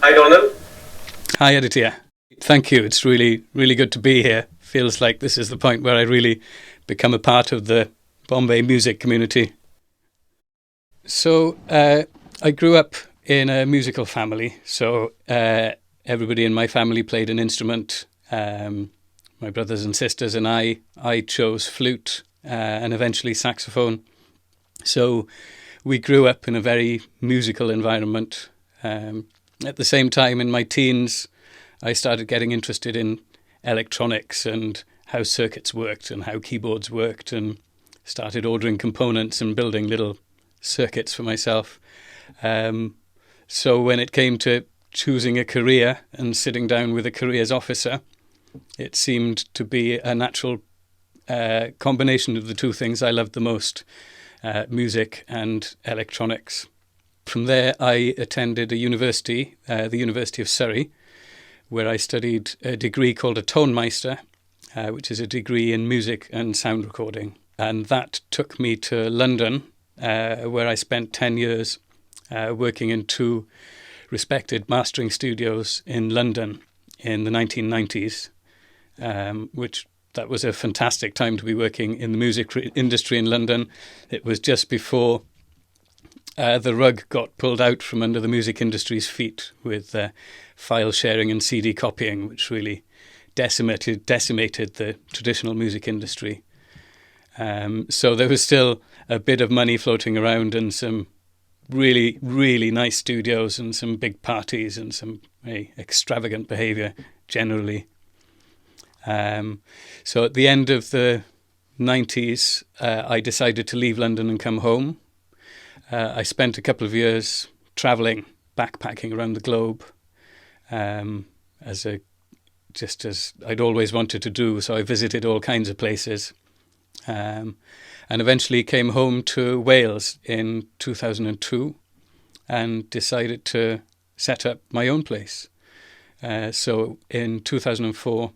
Hi, Donal. Hi, Aditya. Thank you. It's really, really good to be here. Feels like this is the point where I really become a part of the Bombay music community. So, I grew up in a musical family. So, everybody in my family played an instrument. My brothers and sisters and I chose flute and eventually saxophone. So, we grew up in a very musical environment. At the same time, in my teens, I started getting interested in electronics and how circuits worked and how keyboards worked, and started ordering components and building little circuits for myself. So when it came to choosing a career and sitting down with a careers officer, it seemed to be a natural combination of the two things I loved the most, music and electronics. From there, I attended a university, the University of Surrey, where I studied a degree called a Tonmeister, which is a degree in music and sound recording. And that took me to London, where I spent 10 years working in two respected mastering studios in London in the 1990s, which that was a fantastic time to be working in the music industry in London. It was just before the rug got pulled out from under the music industry's feet with file sharing and CD copying, which really decimated the traditional music industry. So there was still a bit of money floating around and some really, really nice studios and some big parties and some extravagant behaviour generally. So at the end of the 90s, I decided to leave London and come home. I spent a couple of years travelling, backpacking around the globe, as I'd always wanted to do. So I visited all kinds of places, and eventually came home to Wales in 2002, and decided to set up my own place. So in 2004,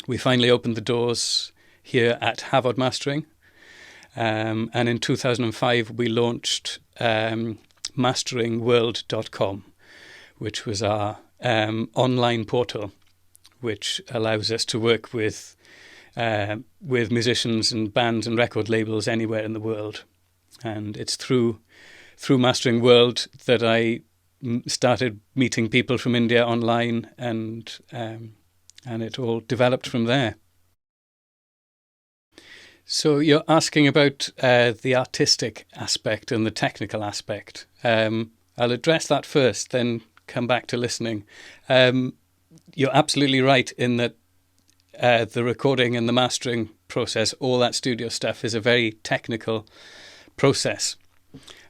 we finally opened the doors here at Hafod Mastering. And in 2005, we launched masteringworld.com, which was our online portal, which allows us to work with musicians and bands and record labels anywhere in the world. And it's through Mastering World that I started meeting people from India online, and it all developed from there. So you're asking about the artistic aspect and the technical aspect. I'll address that first, then come back to listening. You're absolutely right in that the recording and the mastering process, all that studio stuff, is a very technical process.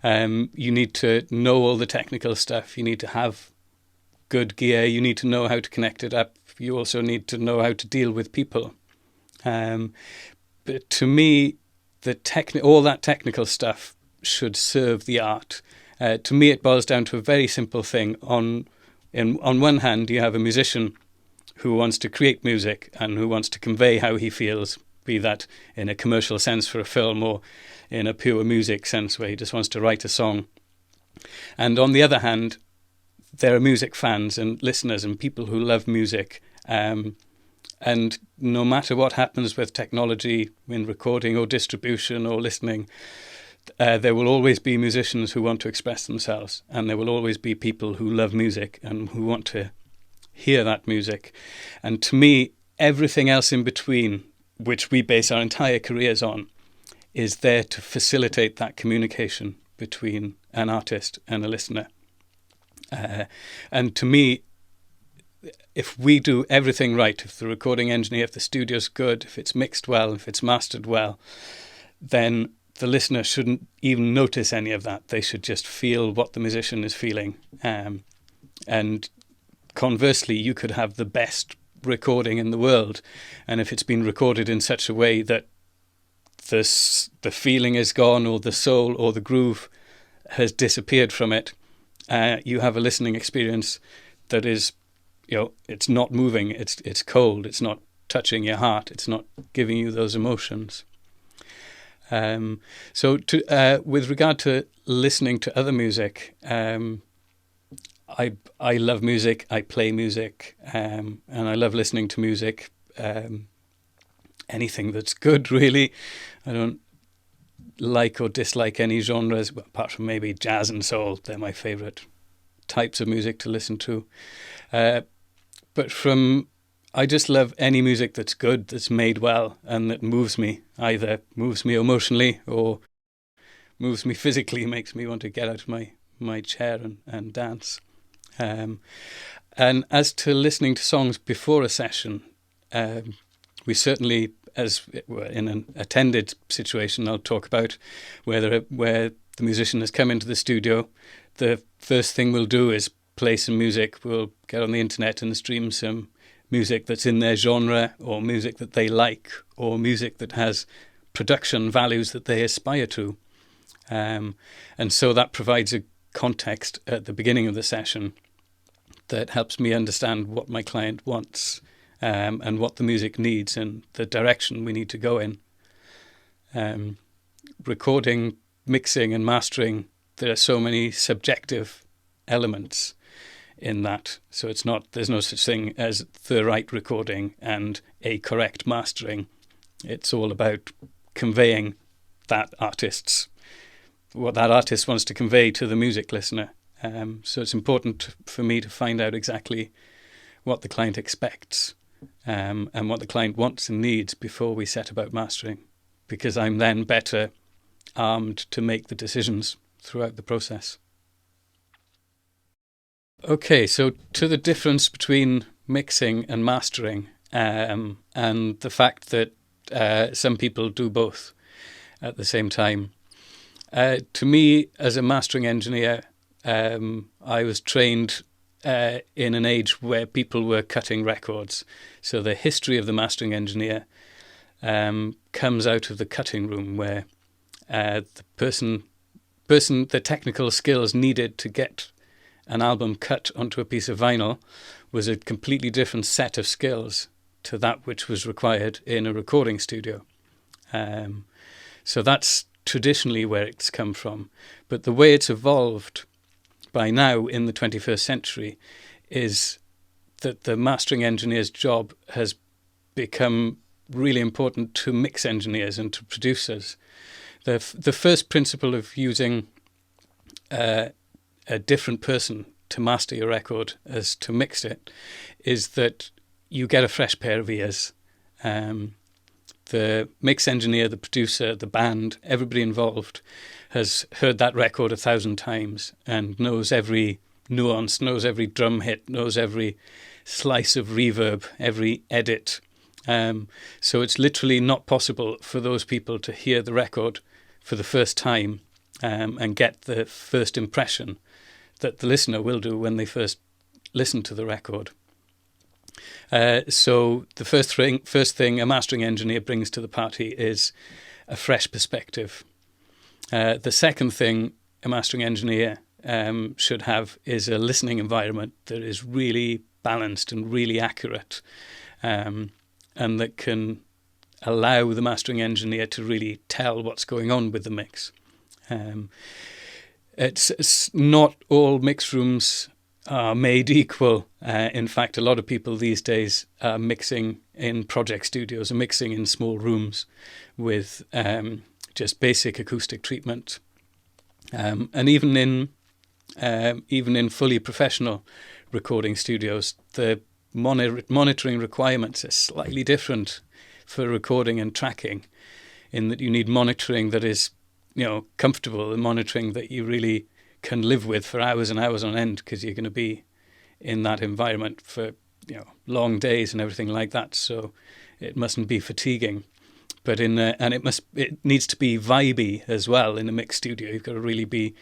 You need to know all the technical stuff. You need to have good gear. You need to know how to connect it up. You also need to know how to deal with people. But to me, all that technical stuff should serve the art. To me, it boils down to a very simple thing. On one hand, you have a musician who wants to create music and who wants to convey how he feels, be that in a commercial sense for a film or in a pure music sense where he just wants to write a song. And on the other hand, there are music fans and listeners and people who love music. And no matter what happens with technology in recording or distribution or listening, there will always be musicians who want to express themselves, and there will always be people who love music and who want to hear that music. And to me, everything else in between, which we base our entire careers on, is there to facilitate that communication between an artist and a listener. And to me, if we do everything right, if the recording engineer, if the studio's good, if it's mixed well, if it's mastered well, then the listener shouldn't even notice any of that. They should just feel what the musician is feeling. And conversely, you could have the best recording in the world, and if it's been recorded in such a way that the feeling is gone, or the soul or the groove has disappeared from it, you have a listening experience that is, it's not moving, it's cold, it's not touching your heart, it's not giving you those emotions. So with regard to listening to other music, I love music. I play music, and I love listening to music. Anything that's good, really. I don't like or dislike any genres, apart from maybe jazz and soul. They're my favourite types of music to listen to. I just love any music that's good, that's made well, and that moves me. Either moves me emotionally or moves me physically, makes me want to get out of my chair and dance. And as to listening to songs before a session, we certainly, as in an attended situation, I'll talk about where the musician has come into the studio. The first thing we'll do is play some music. We'll get on the internet and stream some music that's in their genre, or music that they like, or music that has production values that they aspire to. And so that provides a context at the beginning of the session that helps me understand what my client wants, and what the music needs and the direction we need to go in. Recording, mixing and mastering, there are so many subjective elements in that. So there's no such thing as the right recording and a correct mastering. It's all about conveying what that artist wants to convey to the music listener. So it's important for me to find out exactly what the client expects, and what the client wants and needs before we set about mastering, because I'm then better armed to make the decisions throughout the process. Okay, so to the difference between mixing and mastering, and the fact that some people do both at the same time. To me, as a mastering engineer, I was trained in an age where people were cutting records. So the history of the mastering engineer comes out of the cutting room, where the technical skills needed to get an album cut onto a piece of vinyl was a completely different set of skills to that which was required in a recording studio. So that's traditionally where it's come from. But the way it's evolved by now in the 21st century is that the mastering engineer's job has become really important to mix engineers and to producers. The first principle of using a different person to master your record as to mix it is that you get a fresh pair of ears. The mix engineer, the producer, the band, everybody involved has heard that record 1,000 times and knows every nuance, knows every drum hit, knows every slice of reverb, every edit. So it's literally not possible for those people to hear the record for the first time and get the first impression that the listener will do when they first listen to the record. So the first thing a mastering engineer brings to the party is a fresh perspective. The second thing a mastering engineer should have is a listening environment that is really balanced and really accurate, and that can allow the mastering engineer to really tell what's going on with the mix. It's not all mix rooms are made equal. In fact, a lot of people these days are mixing in project studios and mixing in small rooms with just basic acoustic treatment. And even in fully professional recording studios, the monitoring requirements are slightly different for recording and tracking, in that you need monitoring that is, comfortable, and monitoring that you really can live with for hours and hours on end, because you're going to be in that environment for long days and everything like that. So it mustn't be fatiguing. But it needs to be vibey as well in a mix studio. You've got to really be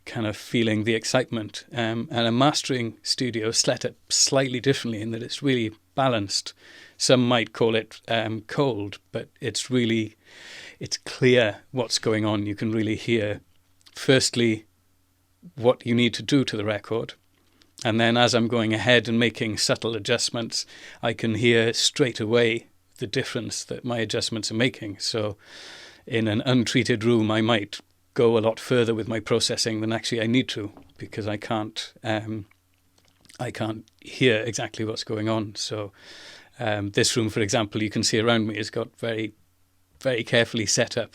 kind of feeling the excitement. And a mastering studio is set up slightly differently in that it's really balanced. Some might call it cold, but it's clear what's going on. You can really hear, firstly, what you need to do to the record. And then as I'm going ahead and making subtle adjustments, I can hear straight away the difference that my adjustments are making. So in an untreated room, I might go a lot further with my processing than actually I need to, because I can't I can't hear exactly what's going on. So this room, for example, you can see around me has got very, very carefully set up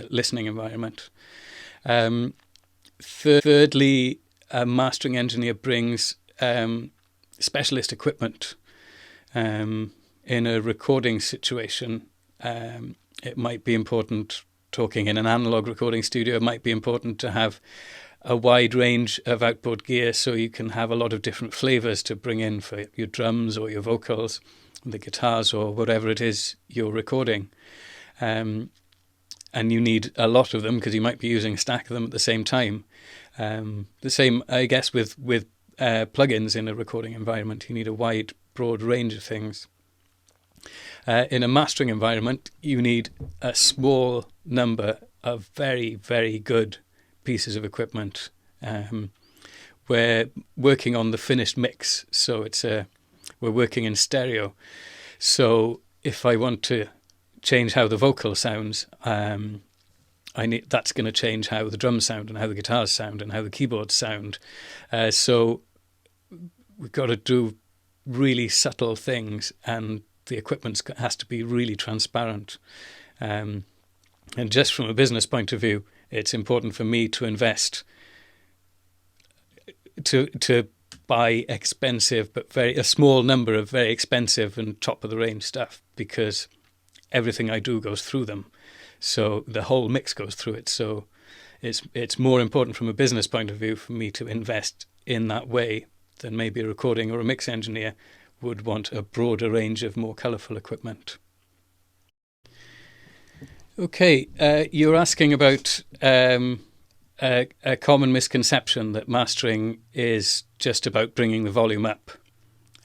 listening environment. Thirdly, a mastering engineer brings specialist equipment. In a recording situation, it might be important, talking in an analog recording studio, it might be important to have a wide range of outboard gear so you can have a lot of different flavors to bring in for your drums or your vocals, the guitars or whatever it is you're recording. And you need a lot of them because you might be using a stack of them at the same time. The same, I guess, with plugins in a recording environment. You need a wide, broad range of things. In a mastering environment, you need a small number of very, very good pieces of equipment. We're working on the finished mix, so we're working in stereo. So if I want to change how the vocal sounds, that's going to change how the drums sound and how the guitars sound and how the keyboards sound. So we've got to do really subtle things, and the equipment has to be really transparent. And just from a business point of view, it's important for me to invest, to buy expensive but a small number of very expensive and top of the range stuff, because everything I do goes through them. So the whole mix goes through it. So it's more important from a business point of view for me to invest in that way than maybe a recording or a mix engineer would want a broader range of more colourful equipment. Okay, you're asking about a common misconception that mastering is just about bringing the volume up.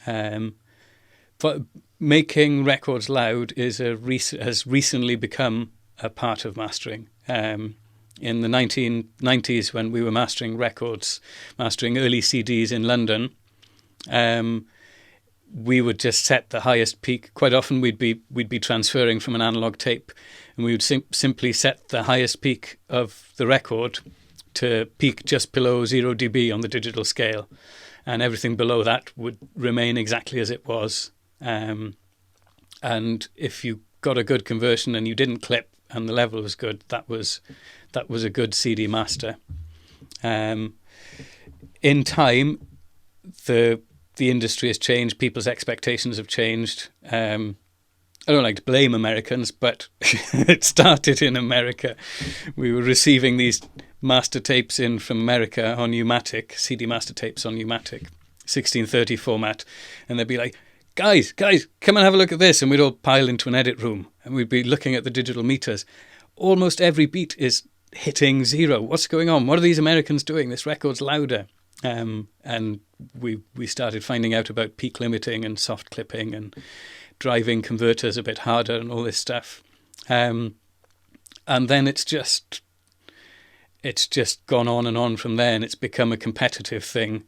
But making records loud has recently become a part of mastering. In the 1990s, when we were mastering records, mastering early CDs in London, we would just set the highest peak. Quite often we'd be transferring from an analog tape, and we would simply set the highest peak of the record to peak just below 0 dB on the digital scale, and everything below that would remain exactly as it was. And if you got a good conversion and you didn't clip and the level was good, that was a good CD master. In time, the industry has changed. People's expectations have changed. I don't like to blame Americans, but it started in America. We were receiving these master tapes in from America on Pneumatic, CD master tapes on Pneumatic, 1630 format, and they'd be like, guys, come and have a look at this. And we'd all pile into an edit room and we'd be looking at the digital meters. Almost every beat is hitting 0. What's going on? What are these Americans doing? This record's louder. And we started finding out about peak limiting and soft clipping and driving converters a bit harder and all this stuff. And then it's just gone on and on from there, and it's become a competitive thing.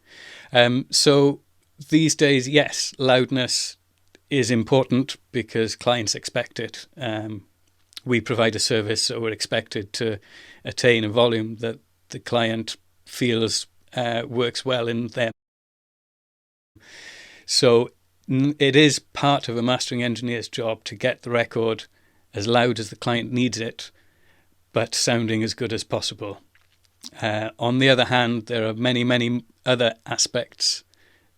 So these days, yes, loudness is important because clients expect it. We provide a service, so we're expected to attain a volume that the client feels works well in them. So it is part of a mastering engineer's job to get the record as loud as the client needs it, but sounding as good as possible. On the other hand, there are many, many other aspects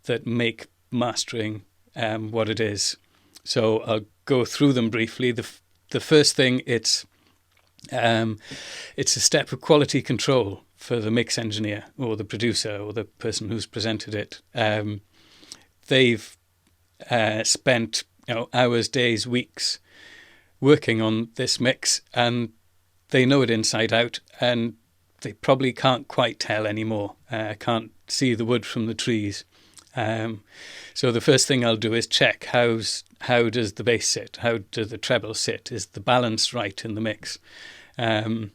that make mastering what it is. So I'll go through them briefly. The first thing, it's a step of quality control for the mix engineer or the producer or the person who's presented it. They've spent hours, days, weeks working on this mix, and they know it inside out, and they probably can't quite tell anymore. Can't see the wood from the trees. So the first thing I'll do is check how does the bass sit? How does the treble sit? Is the balance right in the mix? And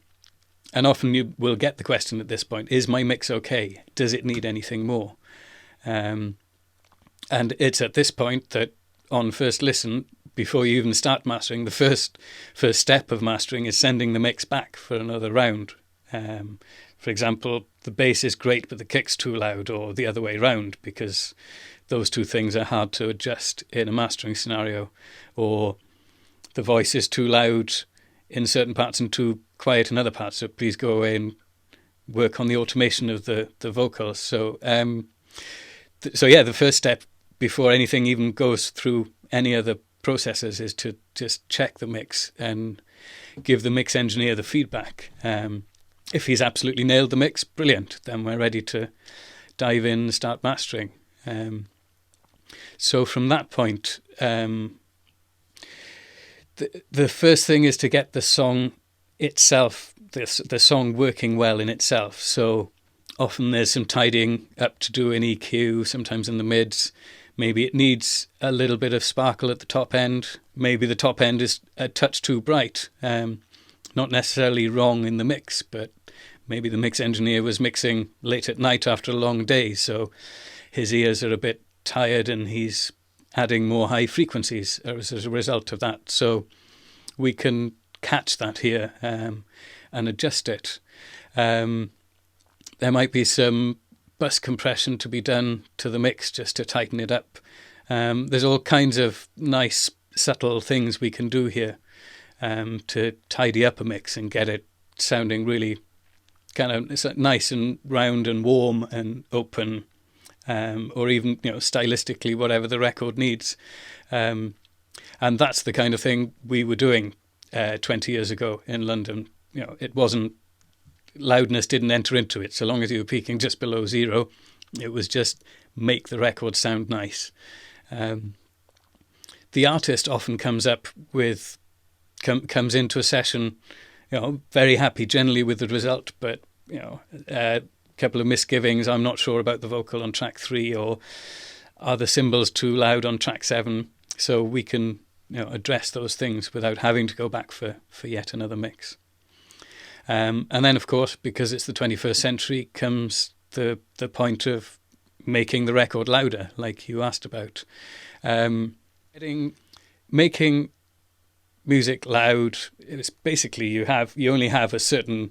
often you will get the question at this point, is my mix okay? Does it need anything more? And it's at this point that on first listen, before you even start mastering, the first step of mastering is sending the mix back for another round, For example, the bass is great, but the kick's too loud, or the other way round, because those two things are hard to adjust in a mastering scenario. Or the voice is too loud in certain parts and too quiet in other parts. So please go away and work on the automation of the vocals. So the first step before anything even goes through any other processes is to just check the mix and give the mix engineer the feedback. If he's absolutely nailed the mix, brilliant. Then we're ready to dive in and start mastering. So from that point, the first thing is to get the song itself, the song working well in itself. So often there's some tidying up to do in EQ, sometimes in the mids. Maybe it needs a little bit of sparkle at the top end. Maybe the top end is a touch too bright. Not necessarily wrong in the mix, but maybe the mix engineer was mixing late at night after a long day, so his ears are a bit tired and he's adding more high frequencies as a result of that. So we can catch that here and adjust it. There might be some bus compression to be done to the mix just to tighten it up. There's all kinds of nice, subtle things we can do here to tidy up a mix and get it sounding really kind of nice and round and warm and open, or even, stylistically whatever the record needs. And that's the kind of thing we were doing 20 years ago in London. It wasn't, loudness didn't enter into it. So long as you were peaking just below 0, it was just make the record sound nice. The artist often comes into a session, very happy generally with the result, but a couple of misgivings. I'm not sure about the vocal on track 3, or are the cymbals too loud on track 7? So we can address those things without having to go back for yet another mix. And then, of course, because it's the 21st century, comes the point of making the record louder, like you asked about. Making music loud, it's basically you only have a certain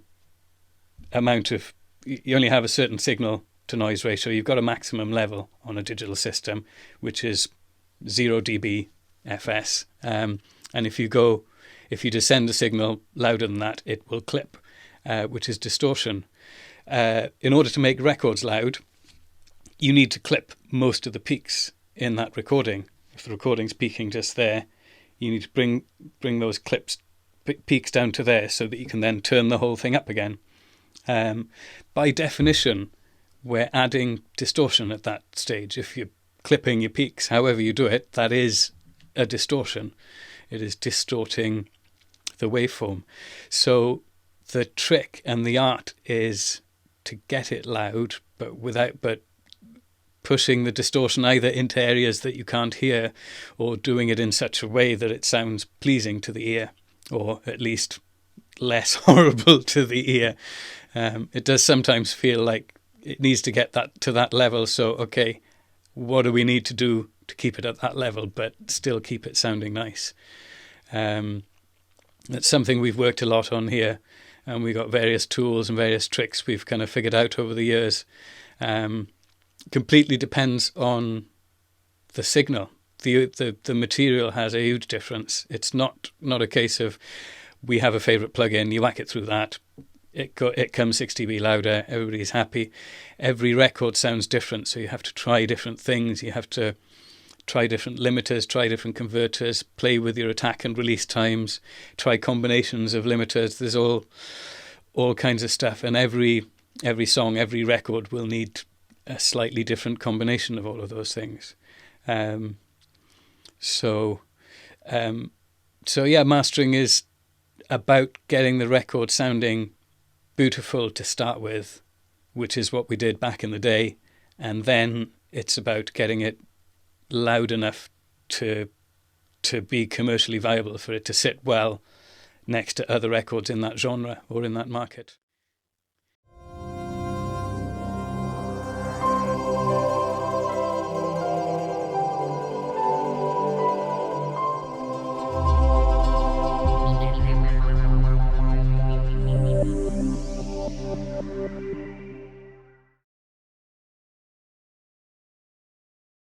signal to noise ratio. You've got a maximum level on a digital system, which is 0 dB FS. And if you descend the signal louder than that, it will clip, which is distortion. In order to make records loud, you need to clip most of the peaks in that recording. If the recording's peaking just there, you need to bring those peaks down to there so that you can then turn the whole thing up again. By definition, we're adding distortion at that stage. If you're clipping your peaks, however you do it, that is a distortion. It is distorting the waveform. So the trick and the art is to get it loud, but pushing the distortion either into areas that you can't hear, or doing it in such a way that it sounds pleasing to the ear, or at least less horrible to the ear. It does sometimes feel like it needs to get that to that level. So, okay, what do we need to do to keep it at that level, but still keep it sounding nice? That's something we've worked a lot on here, and we've got various tools and various tricks we've kind of figured out over the years. Completely depends on the signal. The material has a huge difference. It's not a case of we have a favourite plugin, you whack it through that, it comes 6 dB louder, everybody's happy. Every record sounds different, so you have to try different things. You have to try different limiters, try different converters, play with your attack and release times, try combinations of limiters. There's all kinds of stuff, and every song, every record will need a slightly different combination of all of those things. So mastering is about getting the record sounding beautiful to start with, which is what we did back in the day, and then it's about getting it loud enough to be commercially viable, for it to sit well next to other records in that genre or in that market.